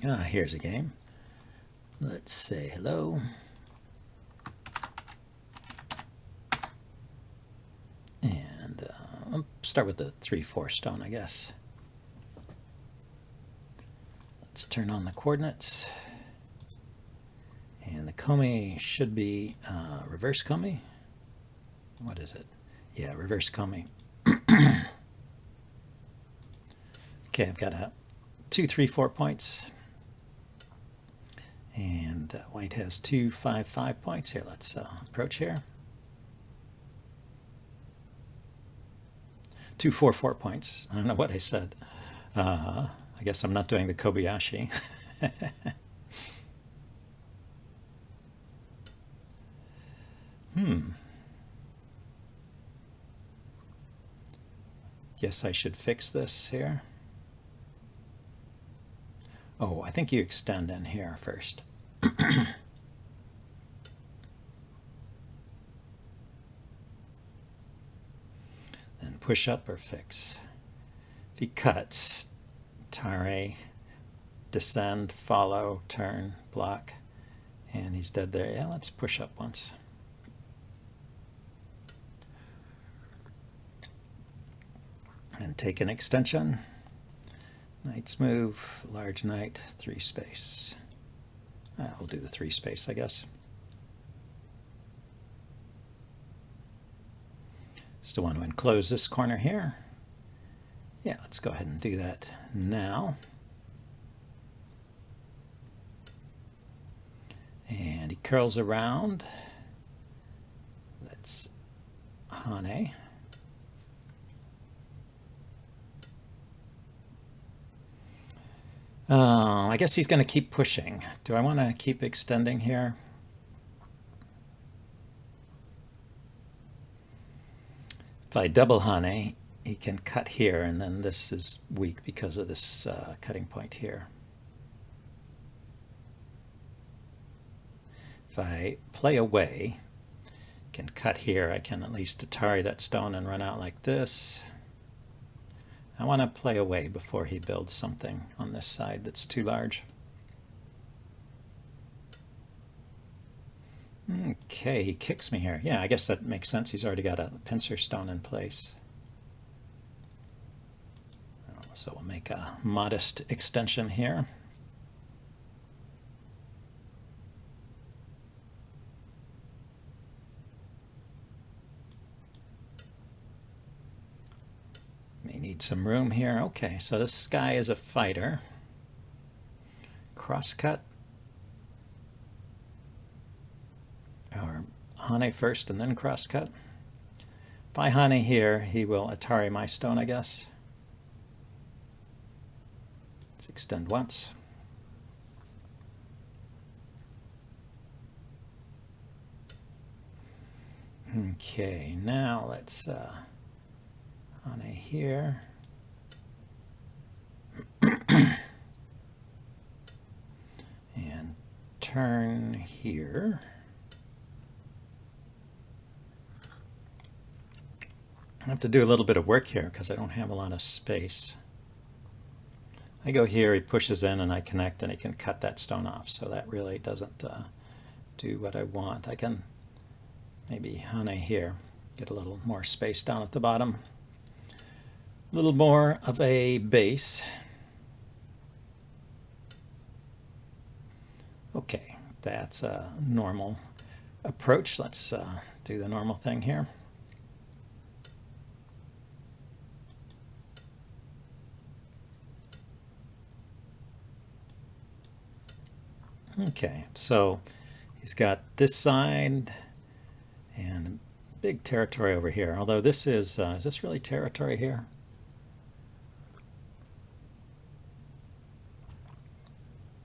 Here's a game. Let's say hello. And I'll start with the 3-4 stone, I guess. Let's turn on the coordinates. And the komi should be reverse komi. What is it? Yeah, reverse komi. Okay, I've got 2, 3, 4 points. And white has 2, 5, 5 points. Here, let's approach here. 2, 4, 4 points. I don't know what I said. I guess I'm not doing the Kobayashi. Guess I should fix this here. Oh, I think you extend in here first. Then push up or fix. If he cuts, tare, descend, follow, turn, block, and he's dead there. Yeah, let's push up once. And take an extension. Knight's move, large knight, 3 space. We'll do the 3 space, I guess. Still want to enclose this corner here. Yeah, let's go ahead and do that now. And he curls around. That's Hane. I guess he's going to keep pushing. Do I want to keep extending here? If I double Hane, he can cut here, and then this is weak because of this cutting point here. If I play away, can cut here, I can at least Atari that stone and run out like this. I want to play away before he builds something on this side that's too large. Okay, he kicks me here. Yeah, I guess that makes sense. He's already got a pincer stone in place. So we'll make a modest extension here. May need some room here. Okay, so this guy is a fighter. Crosscut. Or Hane first and then crosscut. If I Hane here, he will Atari my stone, I guess. Let's extend once. Okay, now let's Hane here. And turn here. I have to do a little bit of work here because I don't have a lot of space. I go here, he pushes in, and I connect, and he can cut that stone off. So that really doesn't do what I want. I can maybe Hane here, get a little more space down at the bottom. A little more of a base. Okay, that's a normal approach. Let's do the normal thing here. Okay, so he's got this side and big territory over here. Although this is this really territory here?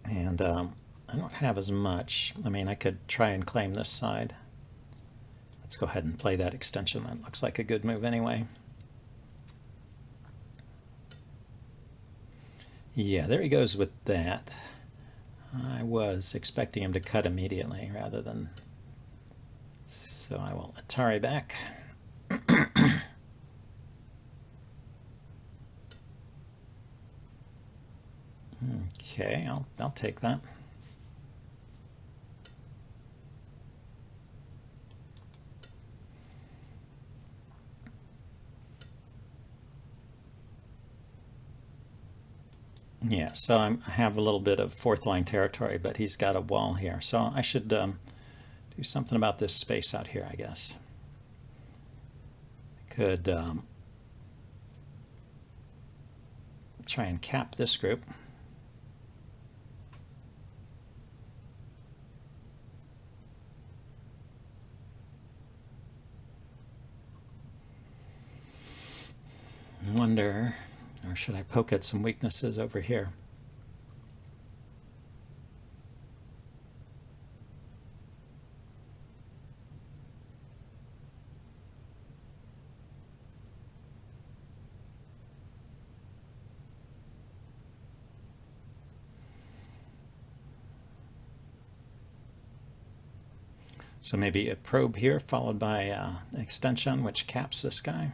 And I don't have as much. I mean, I could try and claim this side. Let's go ahead and play that extension. That looks like a good move anyway. Yeah, there he goes with that. I was expecting him to cut immediately rather than... So I will Atari back. Okay, I'll take that. Yeah, so I have a little bit of fourth line territory, but he's got a wall here. So I should do something about this space out here, I guess. Could try and cap this group. Wonder, or should I poke at some weaknesses over here? So maybe a probe here followed by an extension which caps this guy.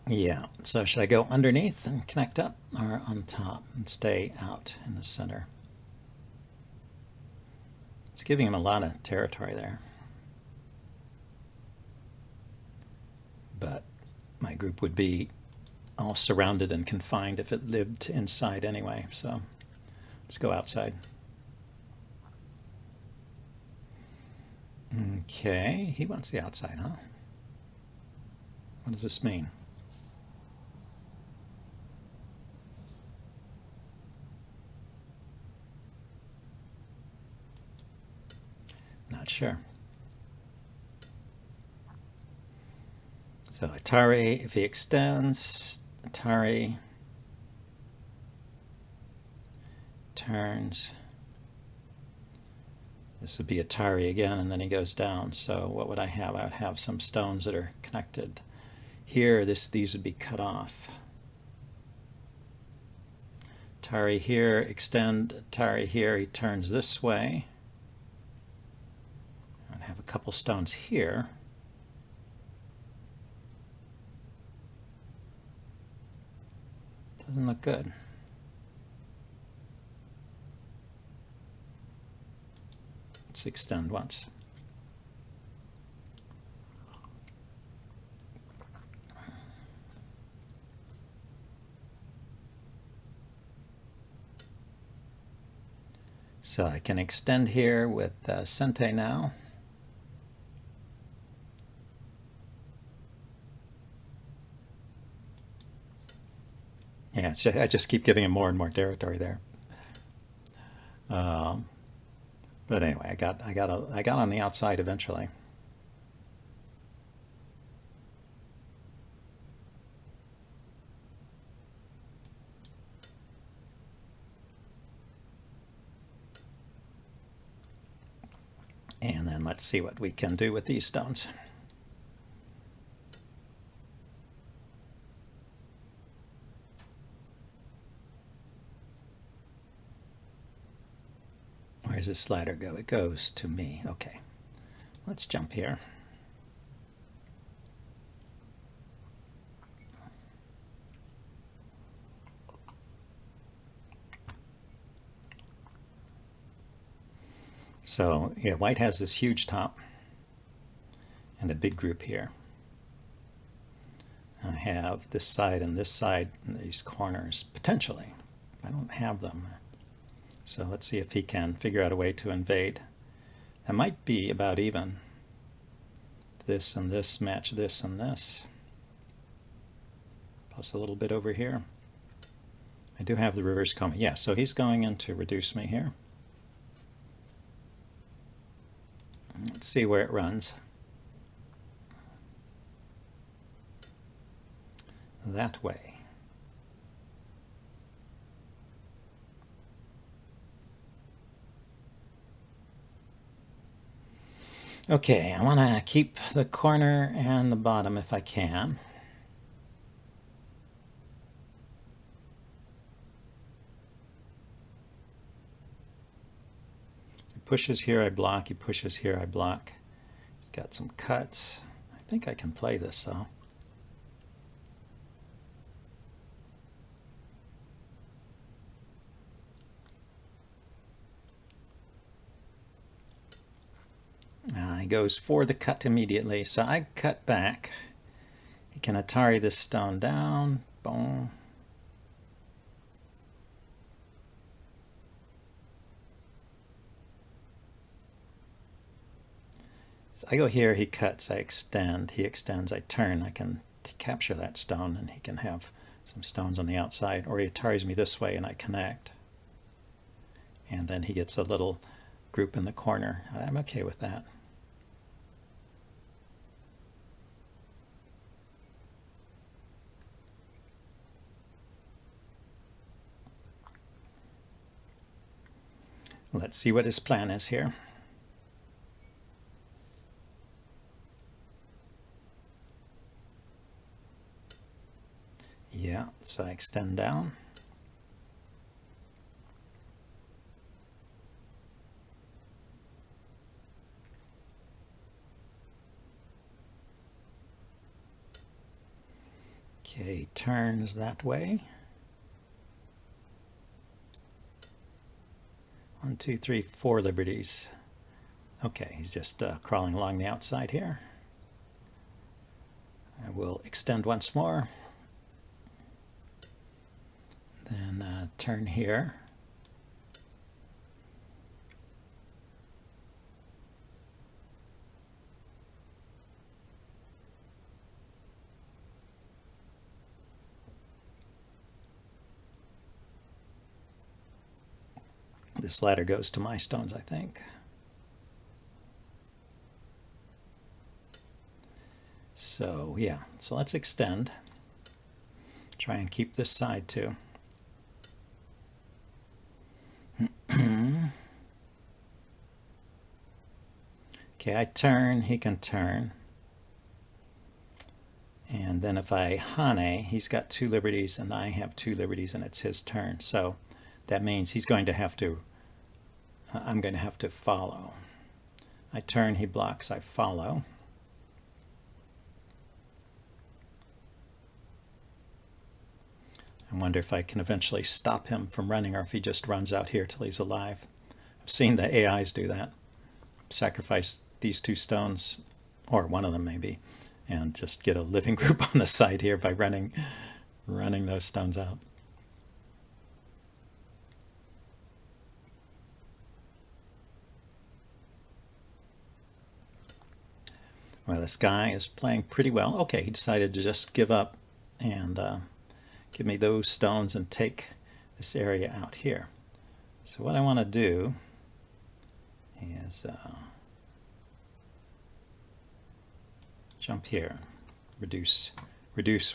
Yeah, so should I go underneath and connect up or on top and stay out in the center? It's giving him a lot of territory there. But my group would be all surrounded and confined if it lived inside anyway, so let's go outside. Okay, he wants the outside, huh? What does this mean? Not sure. So Atari, if he extends, Atari turns. This would be Atari again, and then he goes down. So what would I have? I would have some stones that are connected. Here, these would be cut off. Atari here, extend, Atari here, he turns this way. I'd have a couple stones here. Doesn't look good. Let's extend once. So I can extend here with Sente now. Yeah, I just keep giving him more and more territory there. But anyway, I got on the outside eventually. And then let's see what we can do with these stones. Where does this slider go? It goes to me. Okay. Let's jump here. So yeah, white has this huge top and a big group here. I have this side and these corners, potentially. I don't have them. So let's see if he can figure out a way to invade. That might be about even. This and this match this and this. Plus a little bit over here. I do have the reverse komi. Yeah, so he's going in to reduce me here. Let's see where it runs. That way. Okay, I want to keep the corner and the bottom if I can. He pushes here, I block. He pushes here, I block. He's got some cuts. I think I can play this though. He goes for the cut immediately, so I cut back. He can Atari this stone down. Boom. So I go here, he cuts, I extend, he extends, I turn. I can capture that stone and he can have some stones on the outside, or he Ataris me this way and I connect. And then he gets a little group in the corner. I'm okay with that. Let's see what his plan is here. Yeah, so I extend down. Okay, turns that way. 1, 2, 3, 4 liberties. Okay, he's just crawling along the outside here. I will extend once more. Then turn here. This ladder goes to my stones, I think. So yeah, so let's extend. Try and keep this side too. Okay, I turn, he can turn. And then if I Hane, he's got 2 liberties and I have 2 liberties and it's his turn. So that means he's going to have to, I'm going to have to follow. I turn, he blocks, I follow. I wonder if I can eventually stop him from running or if he just runs out here till he's alive. I've seen the AIs do that. Sacrifice these 2 stones, or one of them maybe, and just get a living group on the side here by running those stones out. Well, this guy is playing pretty well. Okay, he decided to just give up and give me those stones and take this area out here. So what I want to do is jump here, reduce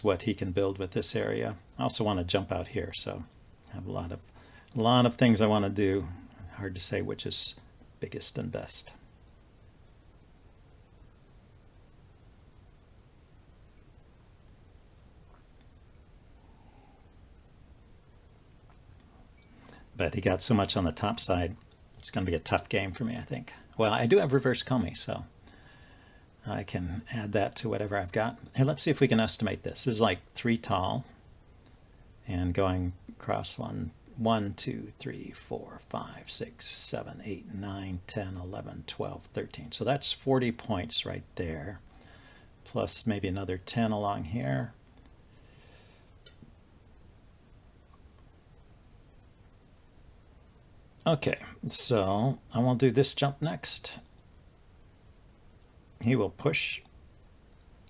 what he can build with this area. I also want to jump out here, so I have a lot of things I want to do. Hard to say which is biggest and best. But he got so much on the top side, it's going to be a tough game for me, I think. Well, I do have reverse komi, so I can add that to whatever I've got. Here, let's see if we can estimate this. This is like 3 tall, and going across 1, 2, 3, 4, 5, 6, 7, 8, 9, 10, 11, 12, 13. So that's 40 points right there, plus maybe another 10 along here. Okay, so I will do this jump next. He will push,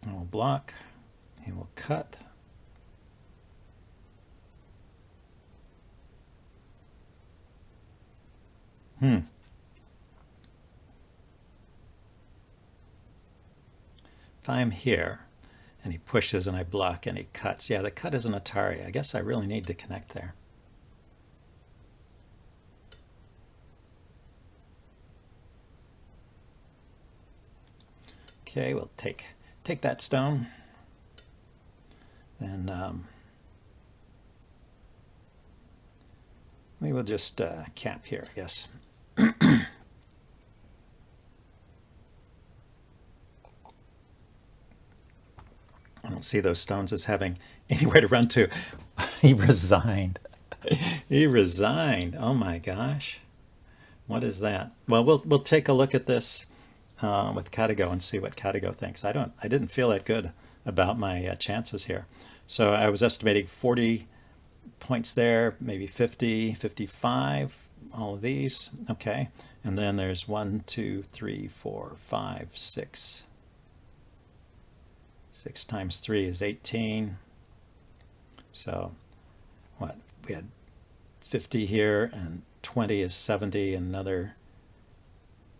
I will block, he will cut. If I'm here and he pushes and I block and he cuts, yeah, the cut is an Atari. I guess I really need to connect there. Okay, we'll take that stone. Then we will just cap here, I guess. I don't see those stones as having anywhere to run to. He resigned. He resigned. Oh my gosh. What is that? Well, we'll take a look at this with Katago and see what Katago thinks. I didn't feel that good about my chances here. So I was estimating 40 points there, maybe 50, 55, all of these. Okay. And then there's 1, 2, 3, 4, 5, 6. 6 times 3 is 18. So what? We had 50 here, and 20 is 70, another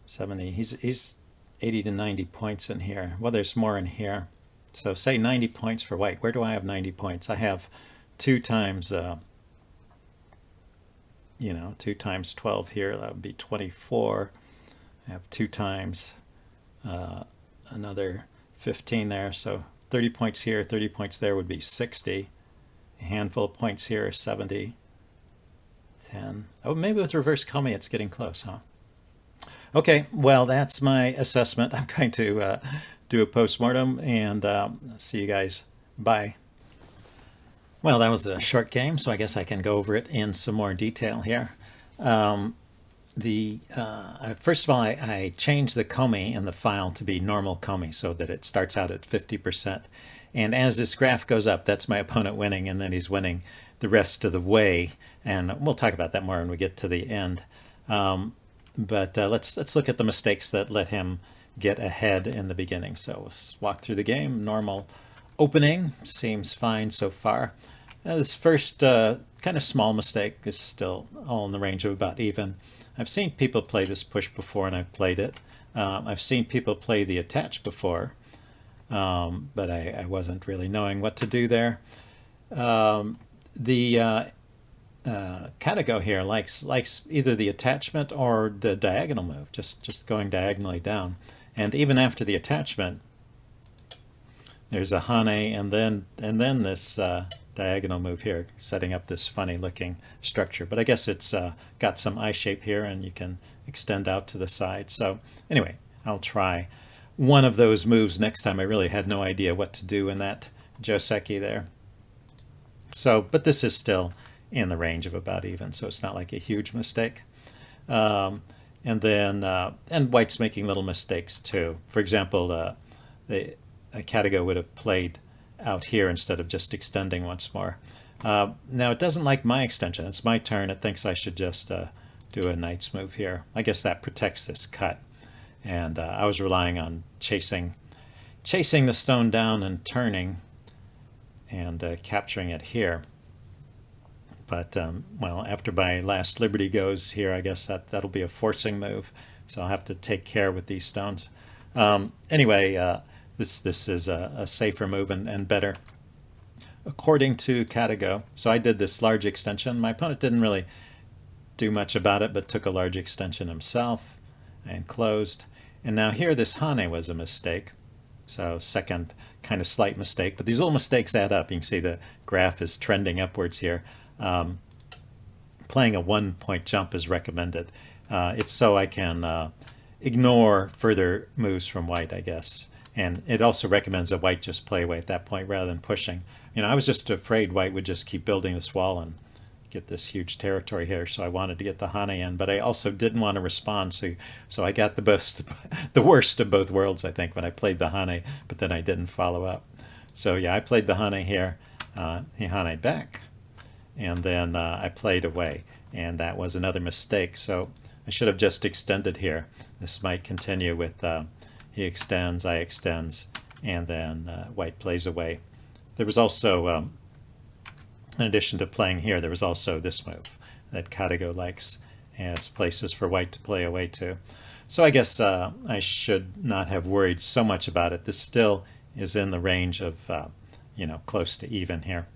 70. He's 80 to 90 points in here. Well, there's more in here. So say 90 points for white. Where do I have 90 points? I have 2 times, 2 times 12 here. That would be 24. I have 2 times another 15 there. So 30 points here, 30 points there would be 60. A handful of points here are 70. 10. Oh, maybe with reverse komi it's getting close, huh? Okay, well, that's my assessment. I'm going to do a post-mortem and see you guys. Bye. Well, that was a short game, so I guess I can go over it in some more detail here. First of all, I changed the komi in the file to be normal komi so that it starts out at 50%. And as this graph goes up, that's my opponent winning, and then he's winning the rest of the way. And we'll talk about that more when we get to the end. But let's look at the mistakes that let him get ahead in the beginning. So let's walk through the game. Normal opening seems fine so far. This first kind of small mistake is still all in the range of about even. I've seen people play this push before, and I've played it. I've seen people play the attach before, but I wasn't really knowing what to do there. Katago here likes either the attachment or the diagonal move, just going diagonally down. And even after the attachment, there's a hane and then this diagonal move here, setting up this funny looking structure. But I guess it's got some I shape here, and you can extend out to the side. So anyway, I'll try one of those moves next time. I really had no idea what to do in that joseki there. So, but this is still in the range of about even, so it's not like a huge mistake. And white's making little mistakes too. For example, Katago would have played out here instead of just extending once more. Now it doesn't like my extension. It's my turn. It thinks I should just do a knight's move here. I guess that protects this cut. And I was relying on chasing the stone down and turning and capturing it here. But, well, after my last liberty goes here, I guess that'll be a forcing move. So I'll have to take care with these stones. Anyway, this is a safer move and better, according to Katago. So I did this large extension. My opponent didn't really do much about it, but took a large extension himself and closed. And now here, this hane was a mistake. So second kind of slight mistake. But these little mistakes add up. You can see the graph is trending upwards here. Playing a 1-point jump is recommended. It's so I can ignore further moves from white, I guess. And it also recommends that white just play away at that point rather than pushing. I was just afraid white would just keep building this wall and get this huge territory here, so I wanted to get the hane in, but I also didn't want to respond, so I got the worst of both worlds, I think, when I played the hane, but then I didn't follow up. So yeah, I played the hane here. He hane'd back. And then I played away, and that was another mistake. So I should have just extended here. This might continue with he extends, I extends, and then white plays away. There was also, in addition to playing here, there was also this move that Katago likes, and it's places for white to play away to. So I guess I should not have worried so much about it. This still is in the range of, close to even here.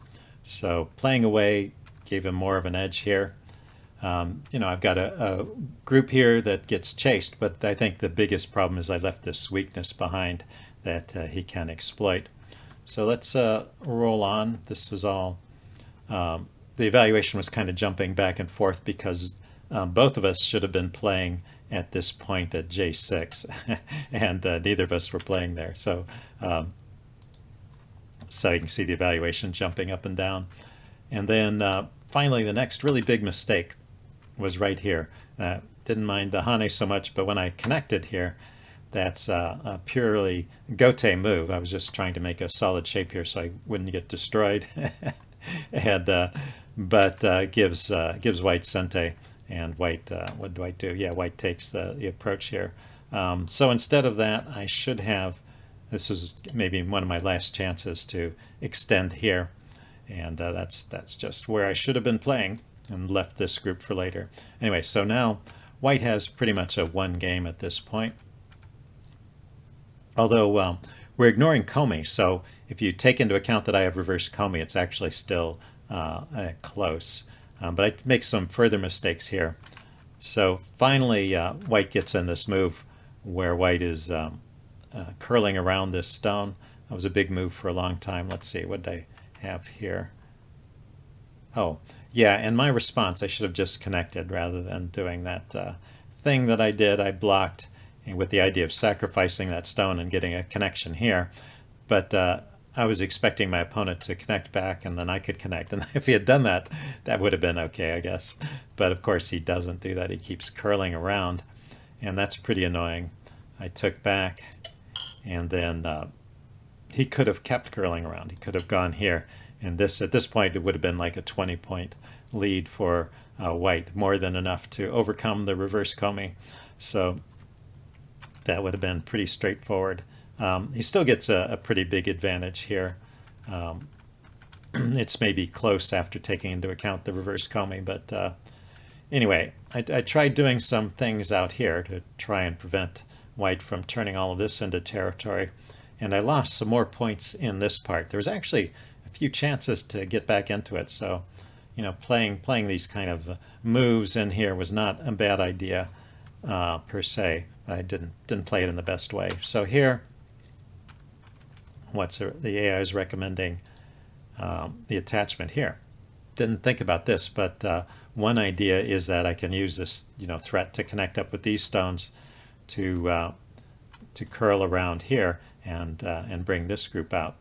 So playing away gave him more of an edge here. I've got a group here that gets chased, but I think the biggest problem is I left this weakness behind that he can exploit. So let's roll on. This was all, the evaluation was kind of jumping back and forth because both of us should have been playing at this point at J6, and neither of us were playing there. So you can see the evaluation jumping up and down. And then finally, the next really big mistake was right here. Didn't mind the Hane so much, but when I connected here, that's a purely Gote move. I was just trying to make a solid shape here so I wouldn't get destroyed. And but gives white Sente, and white, what do white do? Yeah, white takes the approach here. So instead of that, I should have, this was maybe one of my last chances to extend here, and that's just where I should have been playing and left this group for later. Anyway, so now white has pretty much a one game at this point. Although we're ignoring komi, so if you take into account that I have reverse komi, it's actually still close. But I make some further mistakes here. So finally, white gets in this move where white is curling around this stone. That was a big move for a long time. Let's see, what did I have here? Oh, yeah, and my response, I should have just connected rather than doing that thing that I did. I blocked with the idea of sacrificing that stone and getting a connection here. But I was expecting my opponent to connect back, and then I could connect. And if he had done that, that would have been okay, I guess. But of course, he doesn't do that. He keeps curling around, and that's pretty annoying. I took back, and then he could have kept curling around. He could have gone here. And this, at this point, it would have been like a 20-point lead for white, more than enough to overcome the reverse komi. So that would have been pretty straightforward. He still gets a pretty big advantage here. It's maybe close after taking into account the reverse komi, but anyway, I tried doing some things out here to try and prevent white from turning all of this into territory, and I lost some more points in this part. There was actually a few chances to get back into it, so you know, playing these kind of moves in here was not a bad idea per se. I didn't play it in the best way. So here, the AI is recommending the attachment here. Didn't think about this, but one idea is that I can use this, you know, threat to connect up with these stones to curl around here and bring this group out.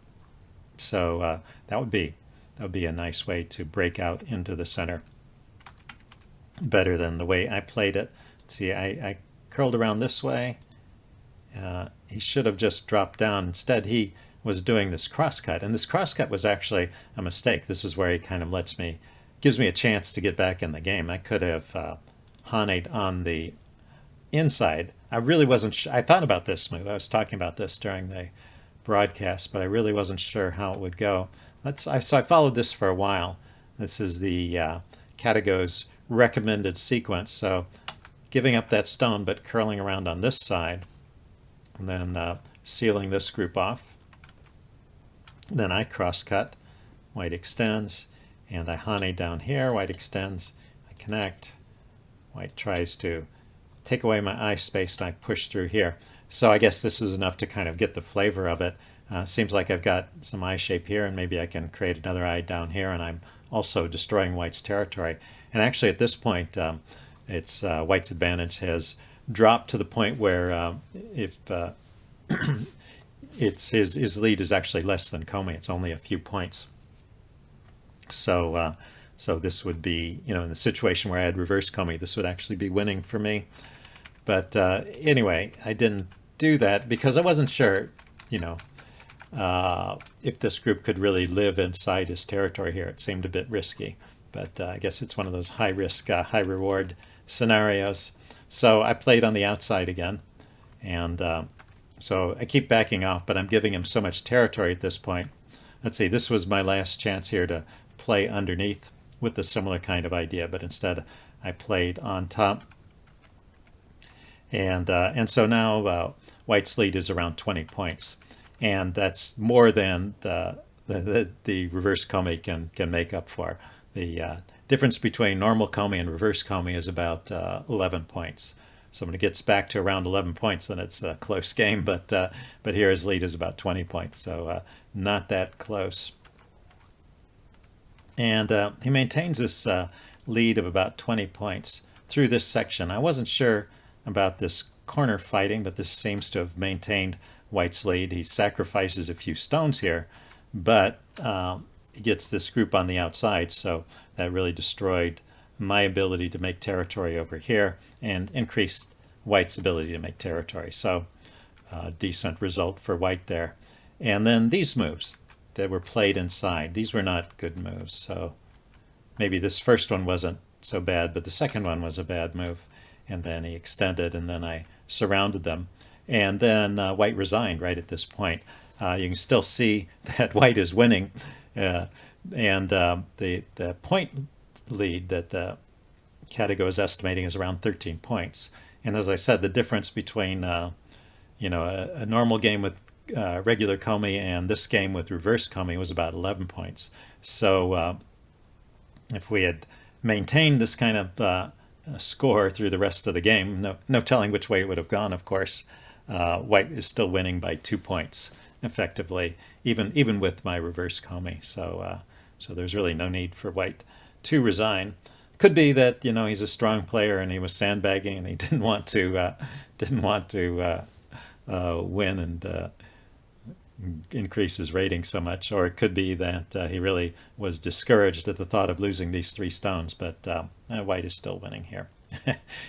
So that would be a nice way to break out into the center. Better than the way I played it. Let's see, I curled around this way. He should have just dropped down. Instead, he was doing this crosscut, and this crosscut was actually a mistake. This is where he kind of gives me a chance to get back in the game. I could have Haned on the inside. I really wasn't sure. I thought about this move. I was talking about this during the broadcast, but I really wasn't sure how it would go. So I followed this for a while. This is the Katago's recommended sequence. So giving up that stone, but curling around on this side, and then sealing this group off. Then I cross-cut, white extends, and I Hane down here, white extends, I connect, white tries to take away my eye space, and I push through here. So I guess this is enough to kind of get the flavor of it. Seems like I've got some eye shape here, and maybe I can create another eye down here, and I'm also destroying white's territory. And actually at this point, it's white's advantage has dropped to the point where if his lead is actually less than komi, it's only a few points. So so this would be, you know, in the situation where I had reverse komi, this would actually be winning for me. But anyway, I didn't do that because I wasn't sure, you know, if this group could really live inside his territory here. It seemed a bit risky, but I guess it's one of those high risk, high reward scenarios. So I played on the outside again, and so I keep backing off, but I'm giving him so much territory at this point. Let's see, this was my last chance here to play underneath with a similar kind of idea, but instead I played on top. And so now white's lead is around 20 points, and that's more than the reverse komi can make up for. The difference between normal komi and reverse komi is about 11 points. So when it gets back to around 11 points, then it's a close game. But here his lead is about 20 points, so not that close. And he maintains this lead of about 20 points through this section. I wasn't sure about this corner fighting, but this seems to have maintained White's lead. He sacrifices a few stones here, but he gets this group on the outside, so that really destroyed my ability to make territory over here and increased White's ability to make territory. So decent result for White there. And then these moves that were played inside, these were not good moves. So maybe this first one wasn't so bad, but the second one was a bad move. And then he extended, and then I surrounded them. And then White resigned right at this point. You can still see that White is winning. And the point lead that the Cadigo is estimating is around 13 points. And as I said, the difference between a normal game with regular komi and this game with reverse komi was about 11 points. So if we had maintained this kind of score through the rest of the game, no telling which way it would have gone, of course. White is still winning by 2 points effectively, even with my reverse komi. So there's really no need for White to resign. Could be that he's a strong player and he was sandbagging and he didn't want to win and increase his rating so much, or it could be that he really was discouraged at the thought of losing these 3 stones. But White is still winning here.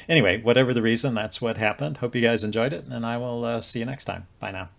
Anyway, whatever the reason, that's what happened. Hope you guys enjoyed it, and I will see you next time. Bye now.